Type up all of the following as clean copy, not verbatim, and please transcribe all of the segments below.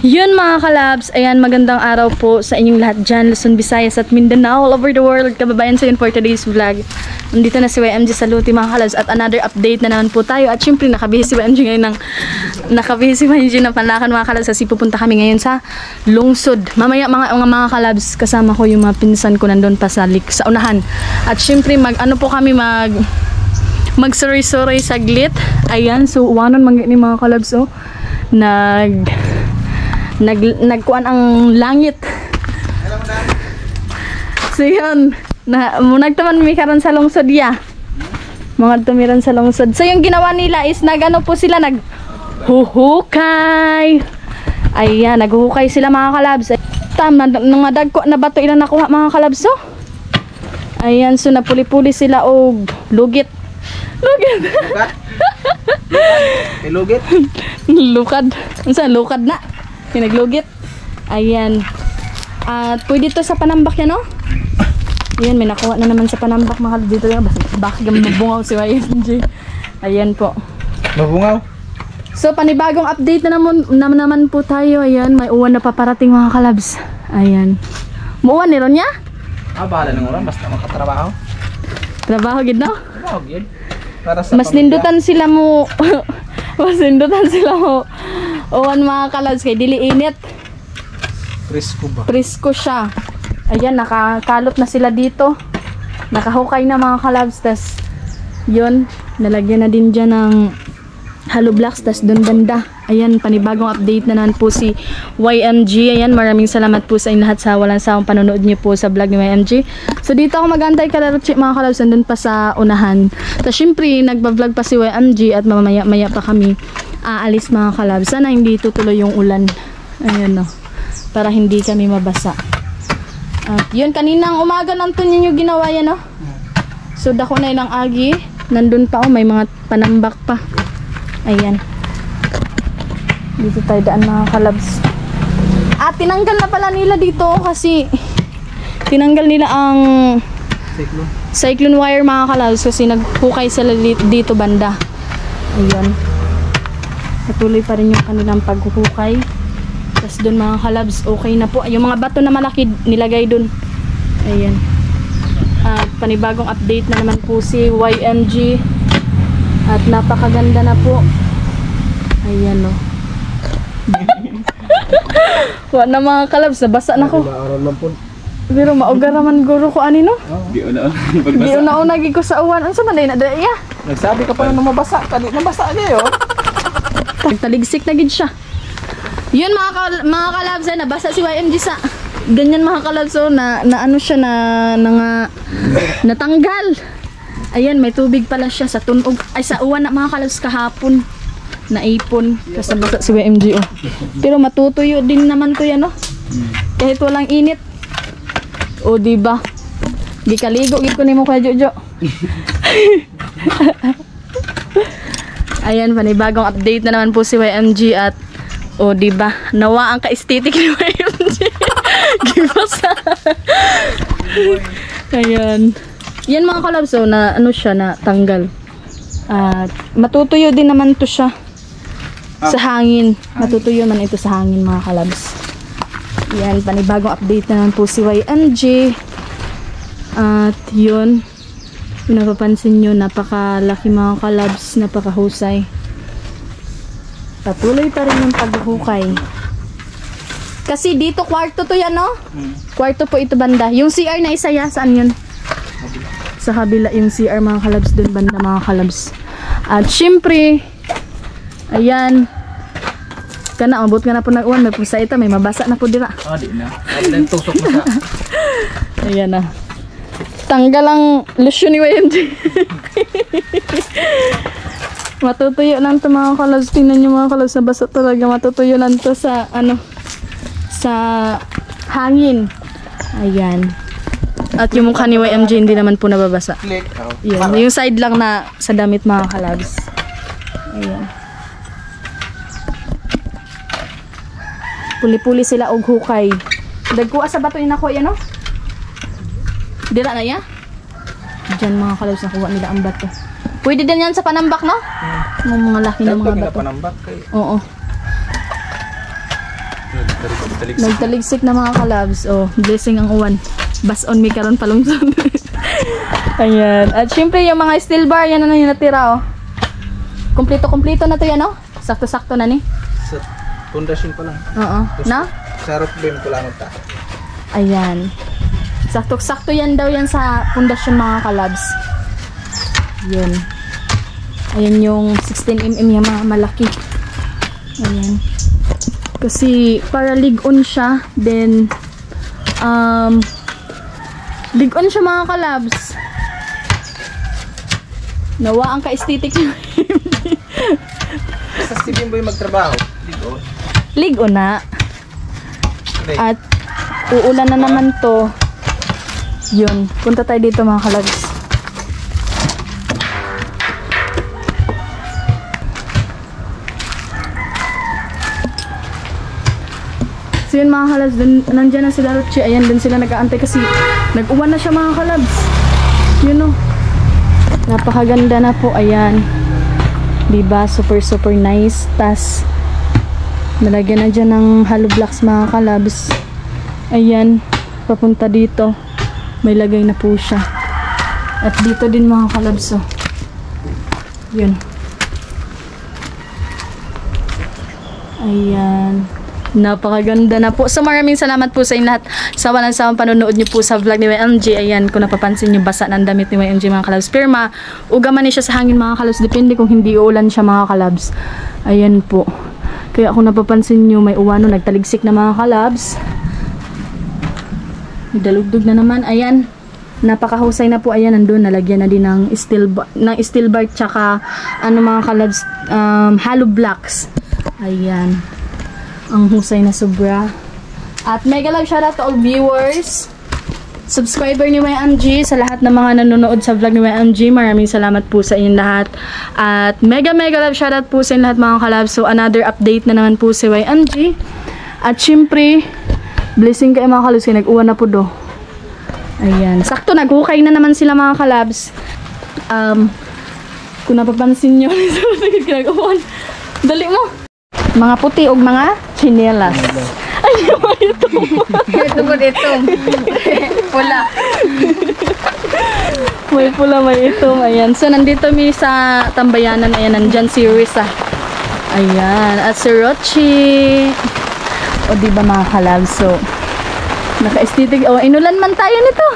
Yun mga kalabs, ayan, magandang araw po sa inyong lahat dyan, Luzon, Visayas at Mindanao, all over the world, kababayan. So yun for today's vlog. Nandito na si YMG Saluti mga kalabs at another update na naman po tayo. At syempre nakabihis si YMG ngayon ng Panlacan mga kalabs kasi pupunta kami ngayon sa lungsod. Mamaya mga kalabs, kasama ko yung mga pinsan ko nandun pa sa unahan. At syempre mag-sorry saglit. Ayan, so wanon ni mga kalabs, oh. Nagkuan ang langit. So yun, nagtaman mi karon sa lungsod ya. Mga tumiran sa lungsod. So yung ginawa nila is naghuhukay. Ayan, naghuhukay sila mga kalabs. Tama, mga dagko na bato ilang nakuha mga kalabs, oh. Ayan, so napuli-puli sila og lugit. Lugit? Lukad. Unsa lukad na? Pinaglugit. Ayan. At pwede to sa panambak yan, no? Ayan, may nakuha na naman sa panambak mga kalabs dito. Bakit mabungaw si YMG. Ayan po. Mabungaw? So, panibagong update na naman po tayo. Ayan, may uwan na paparating mga kalabs. Ayan. Muuwan ni Ronya? Bahala ng uran. Basta makatrabaho. Trabaho gid, no? Trabaho gid. Mas nindutan sila mo. Mas nindutan sila mo. Uwan mga kalabs kay dili init. Presko ba? Presko siya. Ayan, nakakalot na sila dito. Nakahukay na mga kalabs. Tas yun, nalagyan na din dyan ng hollow blocks. Tas dun banda. Ayan, panibagong update na naman po si YMG. Ayan, maraming salamat po sa inyo lahat sa walang sawang panonood niyo po sa vlog ni YMG. So dito ako mag-antay kalaro mga kalabs, nandun pa sa unahan. Tapos syempre, nagba-vlog pa si YMG at mamaya-maya pa kami aalis mga kalabs. Sana hindi tutuloy yung ulan. Ayan, no. Para hindi kami mabasa. At yun, kaninang umaga nandun yun yung ginawa yan, no. So dako na ilang agi. Nandun pa, oh, may mga panambak pa. Ayan. Dito tayo daan mga kalabs. At tinanggal na pala nila dito kasi tinanggal nila ang cyclone wire mga kalabs kasi naghukay sila dito banda. Ayun. Patuloy pa rin yung kanilang paghuhukay. Tapos dun mga kalabs, okay na po. Yung mga bato na malaki nilagay dun. Ayan. At panibagong update na naman po si YMG. At napakaganda na po. Ayan, no. Wa na mga kalabs, nabasa na ko. Pero maugaraman guro ko ani, no? Giuna-una gi ko sa uwan. Unsa man day na daya? Nagsabi ka pa na mabasa, kani nabasa niya, oh. Taligsik na gid siya. Yun mga kalabs, nabasa si YMG sa ganyan mga kalabs, oh, na ano siya natanggal. Ayan, may tubig pala siya sa tunog. Ay, sa uwan na mga kalabs kahapon. Naipon. Kasi basa si YMG, oh. Pero matutuyo din naman to yan, oh. Kahit walang init. O, diba? Gikaligo, giko ni mo kaya Jojo. Ayan, panibagong update na naman po si YMG at o, diba? Nawa ang ka-aesthetic ni YMG. Gibasa. Ayan. Yan mga kalabs, so, na ano siya, na tanggal. At matutuyo din naman to siya sa hangin. Matutuyo man ito sa hangin mga kalabs. Yan, panibagong update na naman po si YMG. At yun, kung napapansin nyo, napakalaki mga kalabs, napakahusay. Patuloy pa rin yung paghuhukay. Kasi dito kwarto to yan, no? Kwarto po ito banda. Yung CR na isa ya, saan yun? Sa kabila yung CR mga kalabs, dun banda mga kalabs. At syempre, ayan, kana, abot ka na po ng uwan, may pusa ito, may mabasa na po dira. Di na. Tusok mo sa. Ayan na. Tanggal ang lotion ni YMG. Matutuyo lang ito mga kalabs. Tingnan nyo mga kalabs, nabasa talaga. Matutuyo lang ito sa, ano, sa hangin. Ayan. At yung mukha ni YMG hindi naman po nababasa. Yan. Yung side lang na sa damit mga kalabs. Ayan. Puli-puli sila og hukay. Dagkuha sa bato yung nakuha yan, no? Dira na ya? Diyan mga kalabs nakuha nila ang bato. Pwede din yan sa panambak, no? Yung mga laki ng mga bato. Panambak kayo. Oo. Nagtaligsik na mga kalabs. Oh, blessing ang uwan. Bas on me karon palungson. Ayan. At syempre yung mga steel bar, yan na yung natira oh. Kompleto na to yan oh. Sakto-sakto na ni. Sa pundasyon pa lang. Oo. Na? Sa roof beam ko lang ta. Ayan. Sakto-sakto yan daw yan sa pundasyon mga kalabs. Yun. Ayan yung 16mm yung mga malaki. Ayan. Kasi para ligon siya, then ligon siya mga kalabs. Nawa ang ka-aesthetic niya. Sa Steven Boy magtrabaho. Dito. Ligon na. Okay. At uulan na naman to. Yun. Punta tayo dito mga kalabs. So yun mga kalabs, nandyan na sila Ruchi. Ayan din sila nag-aantay kasi nag-uwan na siya mga kalabs. Yun o. Napakaganda na po. Ayan. Diba? Super nice. Tas nalagyan na dyan ng hollow blocks mga kalabs. Ayan. Papunta dito. May lagay na po siya. At dito din mga kalabs. Oh. Yun. Ayan. Napakaganda na po. So maraming salamat po sa inyo lahat sa walang sawang panonood nyo po sa vlog ni YMG. Ayan, kung napapansin nyo, basa ng damit ni YMG mga kalabs. Pero ugaman niya siya sa hangin mga kalabs. Depende kung hindi uulan siya mga kalabs. Ayan po. Kaya kung napapansin nyo, may uwano, nagtaligsik na mga kalabs. Dalugdog na naman. Ayan. Napakahusay na po. Ayan, nandun. Nalagyan na din ng steel bar tsaka ano mga kalabs, hollow blocks. Ayan. Ang husay na sobra. At mega love shoutout to all viewers, subscriber ni YMG, sa lahat ng mga nanonood sa vlog ni YMG. Maraming salamat po sa inyong lahat. At mega love shoutout po sa inyong lahat mga kalabs. So another update na naman po si YMG. At syempre, blessing kayo mga kalabs, kaya nag-uwan na po do. Ayan. Sakto, naghukay na naman sila mga kalabs. Kung napapansin nyo, nag-uwan. Dali mo. Mga puti o mga chinelas. Ay, may itom. Itom. Pula. May pula, may itom. Ayan. So, nandito mi sa tambayanan. Ayan, nandyan si Risa. Ayan. At si Rochi. O, diba mga kalabs? So, naka-aesthetic. O, inulan man tayo nito.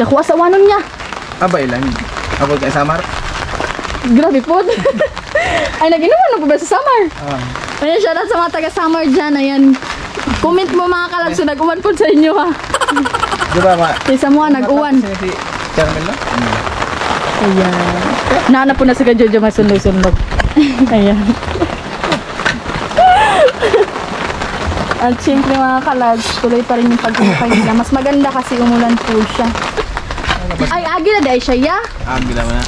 Dakuha sa wanon niya. Aba ilan. Abot kay Samar. Grabe po. Ay, nag-inuman po ba sa summer? Ayan, shoutout sa mga taga-summer dyan. Ayan. Comment mo mga kalabs, so nag-uwan po sa inyo ha. Diba ma? Kaysa mo nag-uwan. Si Carmel no? Ayan. Nahanap po na si Jojo masunog-sunog. Ayan. At syempre mga kalabs, tuloy pa rin yung pag-ukay nila. Mas maganda kasi umulan po siya. Ay, agira da siya ya? Agila man.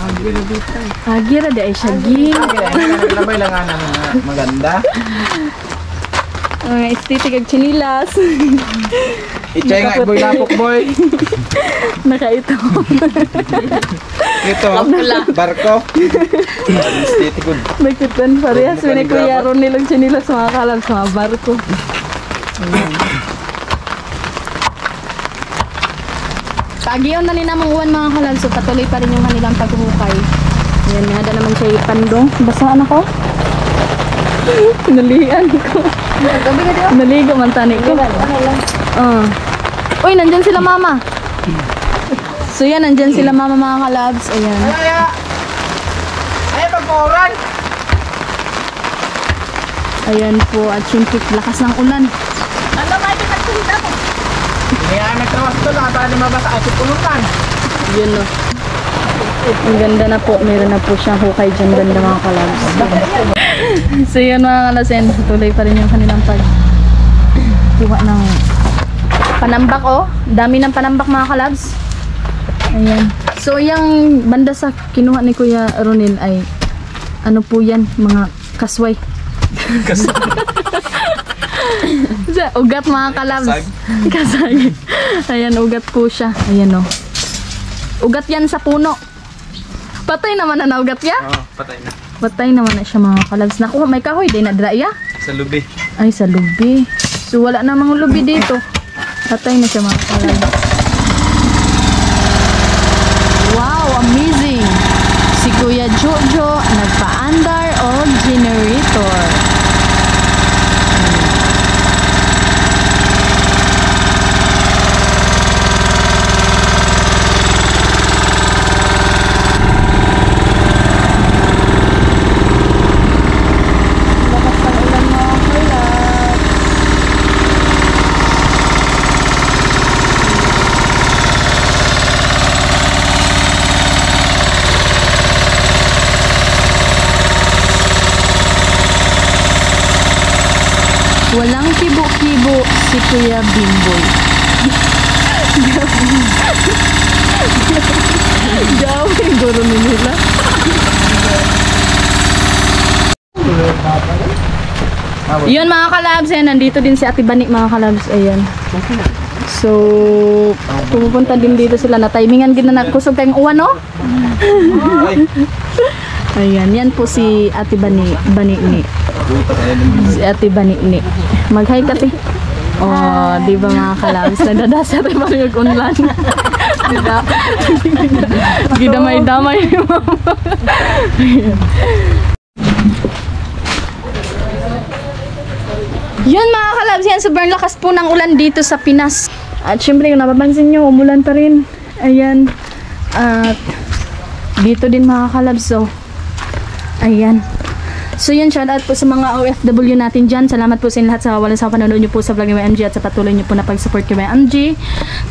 Agira da siya gi. Naglabay lang nga ng maganda. Aesthetic ag chinilas. Ichay nga boy lapok boy. Nakaito. Ito, barko. Aesthetic good. Nagkitan parehas. May kuya ron nilang chinilas mga kalabs, mga barko. Ayan. Pagiyon na ni namang uwan mga kalabs, so patuloy pa rin yung kanilang paghuhukay. Ayan, nada naman siya ipandong. Basaan ako. Nalihan ko. Naligo man tani ko. Uy, nandyan sila mama. So yan, nandyan sila mama mga kalabs. Ayan. Ay, pagpuran. Ayan po, at syempre, lakas ng ulan. Ano ba ito nagpunta mo? Kaya nagtawas to lang para di mabasa at pulutan. Yun no. Ang ganda na po. Meron na po siyang hukay dyan. Ganda mga kalabs. So yun mga kalasen. Tuloy pa rin yung kanilang pagkuha ng panambak oh. Dami ng panambak mga kalabs. Ayan. So yung banda sa kinuha ni Kuya Ronil ay ano po yan? Mga kasway. Ugat mga kalabs. Kasag. Ayan, ugat po siya. Ayan o. Ugat yan sa puno. Patay naman na naugat ya? Oo, patay na. Patay naman na siya mga kalabs. Naku, may kahoy din na draya. Sa lubi. Ay, sa lubi. So, wala namang lubi dito. Patay na siya mga kalabs. Wow, amazing! Si Kuya Jojo nagpa-andar o generator. Lakas ng ulan mga kalabs. Walang kibo-kibo si Kuya Bimboy. Gawin, guro nila. Yun mga kalabs, ayan, nandito din si Ate Bani mga kalabs, ayan. So, pumupunta din dito sila na timingan gina nagkusog kayong uwan, no? Ayan, yan po si Ate Bani, Bani-ni. Si Ate Bani-ni. Mag-hi ka, te. Oh, di ba mga kalabs? Nadadasa tayo ba yung unlan? Diba? Gidamay-damay yung mama. Yun mga kalabs, yan sobrang lakas po ng ulan dito sa Pinas. At syempre kung napapansin nyo, umulan pa rin. Ayan. At dito din mga kalabs, so ayan. So yun, shout out po sa mga OFW natin dyan. Salamat po sa inyo lahat sa walang sa panonood nyo po sa vlog ni YMG at sa patuloy nyo po na pag-support kay YMG.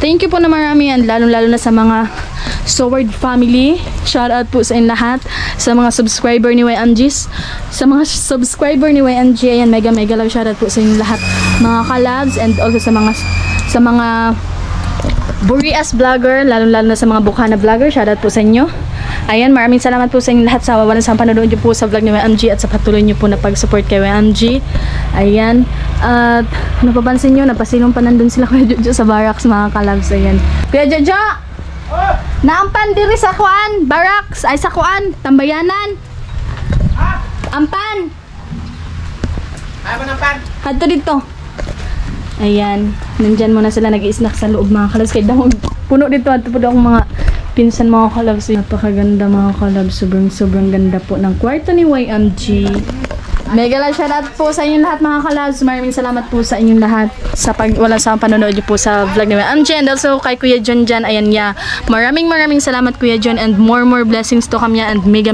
Thank you po na marami, and lalo na sa mga Sword family. Shout out po sa inyo lahat. Sa mga subscriber ni YMG. Sa mga subscriber ni YMG, ayan, mega love shout out po sa inyo lahat mga kalabs, and also sa mga Burias vlogger, lalo na sa mga Bukana vlogger. Shout out po sa inyo. Ayan, maraming salamat po sa inyo lahat sa walang sa panonood nyo po sa vlog ni YMG at sa patuloy nyo po na pag-support kay YMG. Ayan. At napapansin nyo, napasilong pa nandun sila Kuya Jojo sa barracks mga kalabs. Ayan. Kuya Jojo! Naampan diri sa kuan, barracks, ay sa kuan, tambayanan. Ampan! Ay, manampan! Hadto dito. Ayan. Nandyan muna sila nag-i-snack sa loob mga kalabs. Kaya dahon, puno dito. Hadto po daw mga pinsan mga kalabs. Napakaganda mga kalabs. Sobrang ganda po ng kwarto ni YMG. Mega love shoutout po sa inyong lahat mga kalabs. Maraming salamat po sa inyong lahat sa wala sa panonood niyo po sa vlog ni YMG, and also kay Kuya John dyan. Ayan niya. Maraming salamat Kuya John, and more blessings to kami, and mega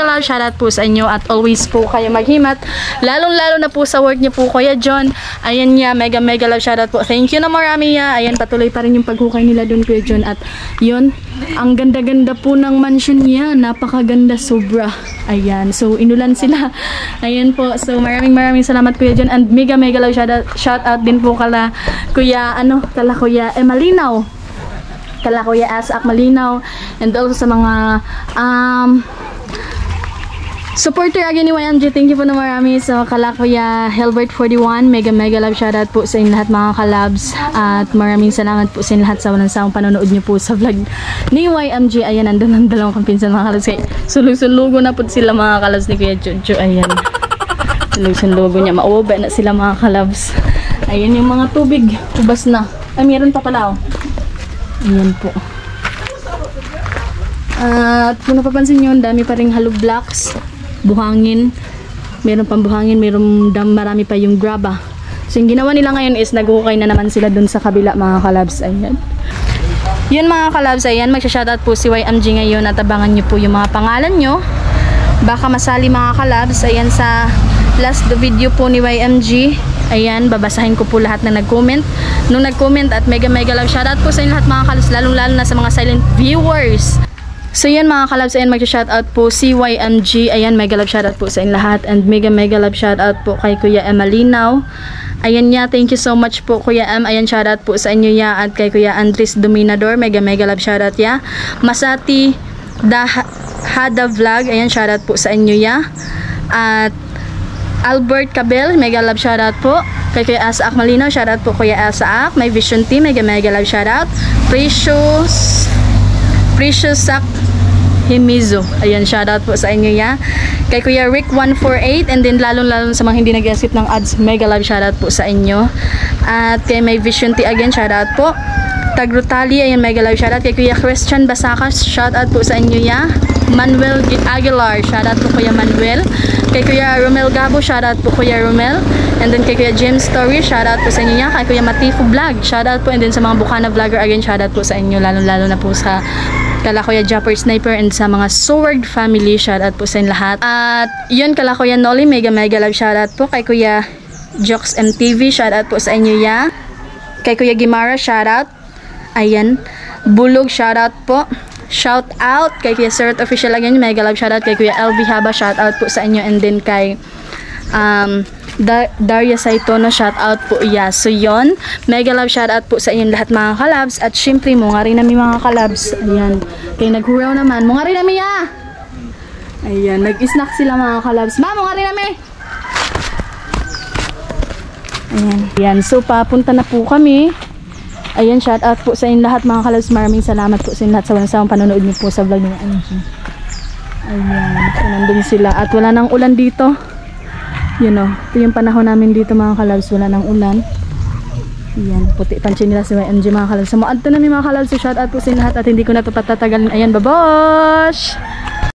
love shoutout po sa inyo, at always po kayo maghimat. Lalo na po sa work niyo po Kuya John. Ayan niya. Mega love shoutout po. Thank you na marami niya. Ayan, patuloy pa rin yung paghukay nila doon Kuya John, at yun, ang ganda po ng mansion niya. Napakaganda sobra. Ayan. So inulan sila. Ayan po. So maraming salamat Kuya John, and mega love shout out din po kala Kuya Kuya Malinaw. Kala Kuya Asak Malinaw, and also sa mga supporter again ni YMG. Thank you po na marami. So kala Kuya Helbert 41, mega love shout out po sa inyo lahat mga kalabs, at maraming salamat po sa inyo lahat sa walang sawang panonood niyo po sa vlog ni YMG. Ayan, nandun ang dalawang kampinsan mga kalabs. Sulog-sulugo na po sila mga kalabs ni Kuya Jojo. Ayan, sulog-sulugo niya. Mauba na sila mga kalabs. Ayan yung mga tubig, ubas na. Ay, meron pa pala, oh. Ayan po. At kung napapansin nyo, dami pa ring hollow blocks, buhangin. Meron pang buhangin, marami pa yung graba. So yung ginawa nila ngayon is naghukay na naman sila dun sa kabila mga kalabs. Ayan. Yun mga kalabs, ayan, magsha-shoutout po si YMG ngayon, at abangan nyo po yung mga pangalan nyo. Baka masali mga kalabs. Ayan, sa last video po ni YMG, ayan, babasahin ko po lahat na nag-comment. Nung nag-comment, at mega love shoutout po sa inyo lahat mga kalabs, lalo na sa mga silent viewers. So yan mga kalabs, ayan, mag-shoutout po si YMG. Ayan, mega love shoutout po sa inyo lahat, and mega love shoutout po kay Kuya Malinaw. Ayan niya, thank you so much po Kuya Ayan, shoutout po sa inyo ya, at kay Kuya Andres Dominador, mega love shoutout ya. Masati Hada Vlog, ayan, shoutout po sa inyo ya. At Albert Cabel, mega love shoutout po kay Kuya Asak Malinaw, shoutout po Kuya Asak. My Vision Team, mega love shoutout. Precious Sak Himizu. Ayan, shoutout po sa inyo ya. Kay Kuya Rick 148 and then lalong-lalo sa mga hindi nag-skip ng ads, mega love shoutout po sa inyo. At kay May Vision T again, shoutout po. Tagrutali, ayan, mega love shoutout. Kay Kuya Christian Basakas, shoutout po sa inyo ya. Manuel Aguilar, shoutout po Kuya Manuel. Kay Kuya Romel Gabo, shoutout po Kuya Romel. And then kay Kuya James Story, shoutout po sa inyo ya. Kay Kuya Matifu Vlog, shoutout po. And then sa mga Bukana Vlogger again, shoutout po sa inyo. Lalong-lalo na po sa kala Kuya Japper Sniper and sa mga Sword family, shoutout po sa inyo lahat. At yun, kala Kuya Noli, mega love shoutout po. Kay Kuya Jokes MTV, shoutout po sa inyo ya. Kay Kuya Gimara, shoutout. Ayan. Bulog, shoutout po. Shout out kay Kuya Sirot Official again, mega love shoutout. Kay Kuya LV Haba, shoutout po sa inyo. And then kay Daria Saitono, shoutout po iya. So yon, mega love shoutout po sa inyo lahat mga kalabs. At syempre mo nga rin namin mga kalabs. Ayan, kay naghuraw naman mo nga rin namin ya. Ayan, nag-snack sila mga kalabs. Ma, mo nga rin namin. Ayan. Ayan, so papunta na po kami. Ayan, shout out po sa inyo lahat mga kalabs. Maraming salamat po sa inyo lahat sa walang sawang panonood niyo po sa vlog ni Angie. Ayan, so nandun sila. At wala nang ulan dito. You know, ito yung panahon namin dito mga kalabs. Wala nang ulan. Ayan, puti pansin nila si YMG mga kalabs. So, maadto na mga kalabs. So, shout out po sa inyo lahat at hindi ko na ito patatagalin. Ayan, babosh!